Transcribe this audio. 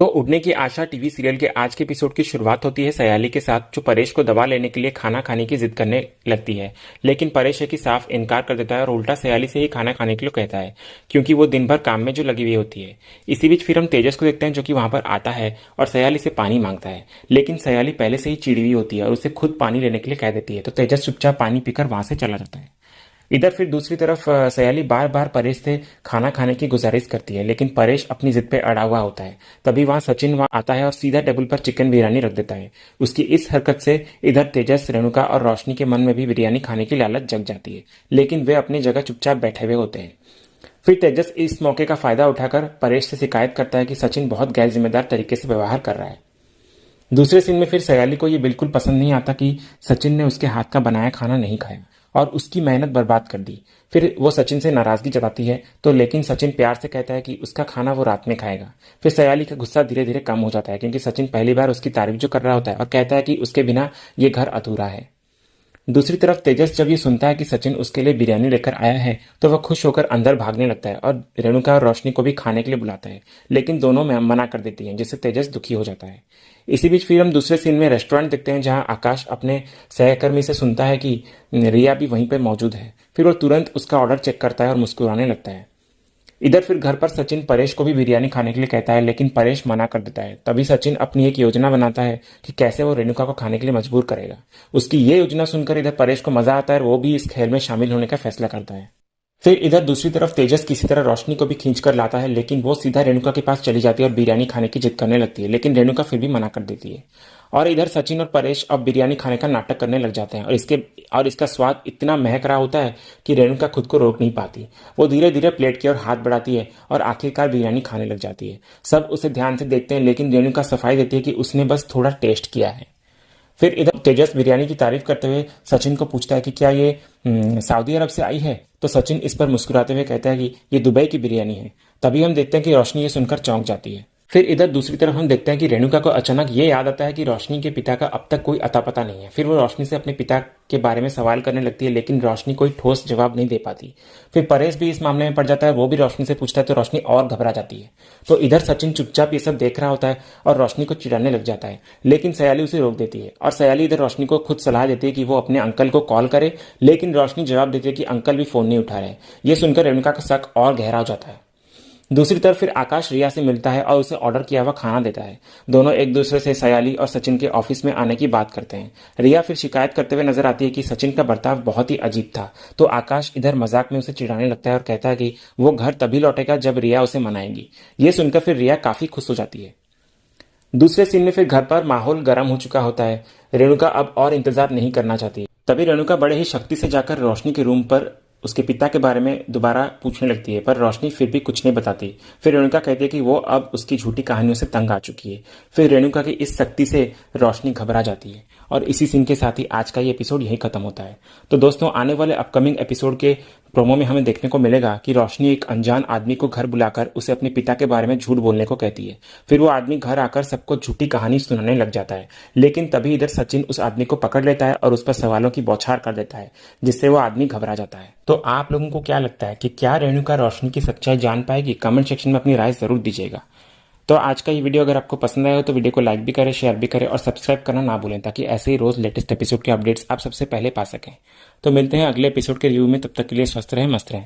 तो उड़ने की आशा टीवी सीरियल के आज के एपिसोड की शुरुआत होती है सयाली के साथ, जो परेश को दवा लेने के लिए खाना खाने की जिद करने लगती है। लेकिन परेश है कि साफ इनकार कर देता है और उल्टा सयाली से ही खाना खाने के लिए कहता है, क्योंकि वो दिन भर काम में जो लगी हुई होती है। इसी बीच फिर हम तेजस को देखते हैं, जो कि वहां पर आता है और सयाली से पानी मांगता है। लेकिन सयाली पहले से ही चिड़ी हुई होती है और उसे खुद पानी लेने के लिए कह देती है। तो तेजस चुपचाप पानी पीकर वहां से चला जाता है। इधर फिर दूसरी तरफ सयाली बार बार परेश से खाना खाने की गुजारिश करती है, लेकिन परेश अपनी जिद पे अड़ा हुआ होता है। तभी वहां सचिन वहां आता है और सीधा टेबल पर चिकन बिरयानी रख देता है। उसकी इस हरकत से इधर तेजस, रेणुका और रोशनी के मन में भी बिरयानी खाने की लालच जग जाती है, लेकिन वे अपनी जगह चुपचाप बैठे हुए होते हैं। फिर तेजस इस मौके का फायदा उठाकर परेश से शिकायत करता है कि सचिन बहुत गैर जिम्मेदार तरीके से व्यवहार कर रहा है। दूसरे सीन में फिर सयाली को ये बिल्कुल पसंद नहीं आता कि सचिन ने उसके हाथ का बनाया खाना नहीं खाया और उसकी मेहनत बर्बाद कर दी। फिर वो सचिन से नाराजगी जताती है, तो लेकिन सचिन प्यार से कहता है कि उसका खाना वो रात में खाएगा। फिर सयाली का गुस्सा धीरे धीरे कम हो जाता है, क्योंकि सचिन पहली बार उसकी तारीफ जो कर रहा होता है और कहता है कि उसके बिना ये घर अधूरा है। दूसरी तरफ तेजस जब ये सुनता है कि सचिन उसके लिए बिरयानी लेकर आया है, तो वह खुश होकर अंदर भागने लगता है और रेणुका और रोशनी को भी खाने के लिए बुलाता है, लेकिन दोनों में मना कर देती हैं, जिससे तेजस दुखी हो जाता है। इसी बीच फिर हम दूसरे सीन में रेस्टोरेंट देखते हैं, जहां आकाश अपने सहकर्मी से सुनता है कि रिया भी वहीं पर मौजूद है। फिर वो तुरंत उसका ऑर्डर चेक करता है और मुस्कुराने लगता है। इधर फिर घर पर सचिन परेश को भी बिरयानी खाने के लिए कहता है, लेकिन परेश मना कर देता है। तभी सचिन अपनी एक योजना बनाता है कि कैसे वो रेणुका को खाने के लिए मजबूर करेगा। उसकी ये योजना सुनकर इधर परेश को मजा आता है और वो भी इस खेल में शामिल होने का फैसला करता है। फिर इधर दूसरी तरफ तेजस किसी तरह रोशनी को भी खींच कर लाता है, लेकिन वो सीधा रेणुका के पास चली जाती है और बिरयानी खाने की जिद करने लगती है, लेकिन रेणुका फिर भी मना कर देती है। और इधर सचिन और परेश अब बिरयानी खाने का नाटक करने लग जाते हैं और इसका स्वाद इतना महक रहा होता है कि रेणुका खुद को रोक नहीं पाती। वो धीरे धीरे प्लेट की ओर हाथ बढ़ाती है और आखिरकार बिरयानी खाने लग जाती है। सब उसे ध्यान से देखते हैं, लेकिन रेणुका सफाई देती है कि उसने बस थोड़ा टेस्ट किया है। फिर इधर तेजस बिरयानी की तारीफ करते हुए सचिन को पूछता है कि क्या ये सऊदी अरब से आई है। तो सचिन इस पर मुस्कुराते हुए कहता है कि ये दुबई की बिरयानी है। तभी हम देखते हैं कि रोशनी ये सुनकर चौंक जाती है। फिर इधर दूसरी तरफ हम देखते हैं कि रेणुका को अचानक ये याद आता है कि रोशनी के पिता का अब तक कोई अता पता नहीं है। फिर वो रोशनी से अपने पिता के बारे में सवाल करने लगती है, लेकिन रोशनी कोई ठोस जवाब नहीं दे पाती। फिर परेश भी इस मामले में पड़ जाता है, वो भी रोशनी से पूछता है, तो रोशनी और घबरा जाती है। तो इधर सचिन चुपचाप ये सब देख रहा होता है और रोशनी को चिढ़ाने लग जाता है, लेकिन सयाली उसे रोक देती है। और सयाली इधर रोशनी को खुद सलाह देती है कि वो अपने अंकल को कॉल करे, लेकिन रोशनी जवाब देती है कि अंकल भी फोन नहीं उठा रहे। ये सुनकर रेणुका का शक और गहरा हो जाता है। दूसरी तरफ फिर आकाश रिया से मिलता है और उसे ऑर्डर किया हुआ खाना देता है। दोनों एक दूसरे से सयाली और सचिन के ऑफिस में आने की बात करते हैं। रिया फिर शिकायत करते हुए नजर आती है कि सचिन का बर्ताव बहुत ही अजीब था। तो आकाश इधर मजाक में उसे चिढ़ाने लगता है और कहता है कि वो घर तभी लौटेगा जब रिया उसे मनाएगी। ये सुनकर फिर रिया काफी खुश हो जाती है। दूसरे सीन में फिर घर पर माहौल गर्म हो चुका होता है। रेणुका अब और इंतजार नहीं करना चाहती। तभी रेणुका बड़े ही शक्ति से जाकर रोशनी के रूम पर उसके पिता के बारे में दोबारा पूछने लगती है, पर रोशनी फिर भी कुछ नहीं बताती। फिर रेणुका कहती है कि वो अब उसकी झूठी कहानियों से तंग आ चुकी है। फिर रेणुका की इस सख्ती से रोशनी घबरा जाती है और इसी सीन के साथ ही आज का ये एपिसोड यही खत्म होता है। तो दोस्तों, आने वाले अपकमिंग एपिसोड के प्रोमो में हमें देखने को मिलेगा कि रोशनी एक अनजान आदमी को घर बुलाकर उसे अपने पिता के बारे में झूठ बोलने को कहती है। फिर वो आदमी घर आकर सबको झूठी कहानी सुनाने लग जाता है, लेकिन तभी इधर सचिन उस आदमी को पकड़ लेता है और उस पर सवालों की बौछार कर देता है, जिससे वो आदमी घबरा जाता है। तो आप लोगों को क्या लगता है कि क्या रेणुका रोशनी की सच्चाई जान पाएगी? कमेंट सेक्शन में अपनी राय जरूर दीजिएगा। तो आज का ये वीडियो अगर आपको पसंद आया हो तो वीडियो को लाइक भी करें, शेयर भी करें और सब्सक्राइब करना ना भूलें, ताकि ऐसे ही रोज लेटेस्ट एपिसोड के अपडेट्स आप सबसे पहले पा सकें। तो मिलते हैं अगले एपिसोड के रिव्यू में, तब तक के लिए स्वस्थ रहें, मस्त रहें।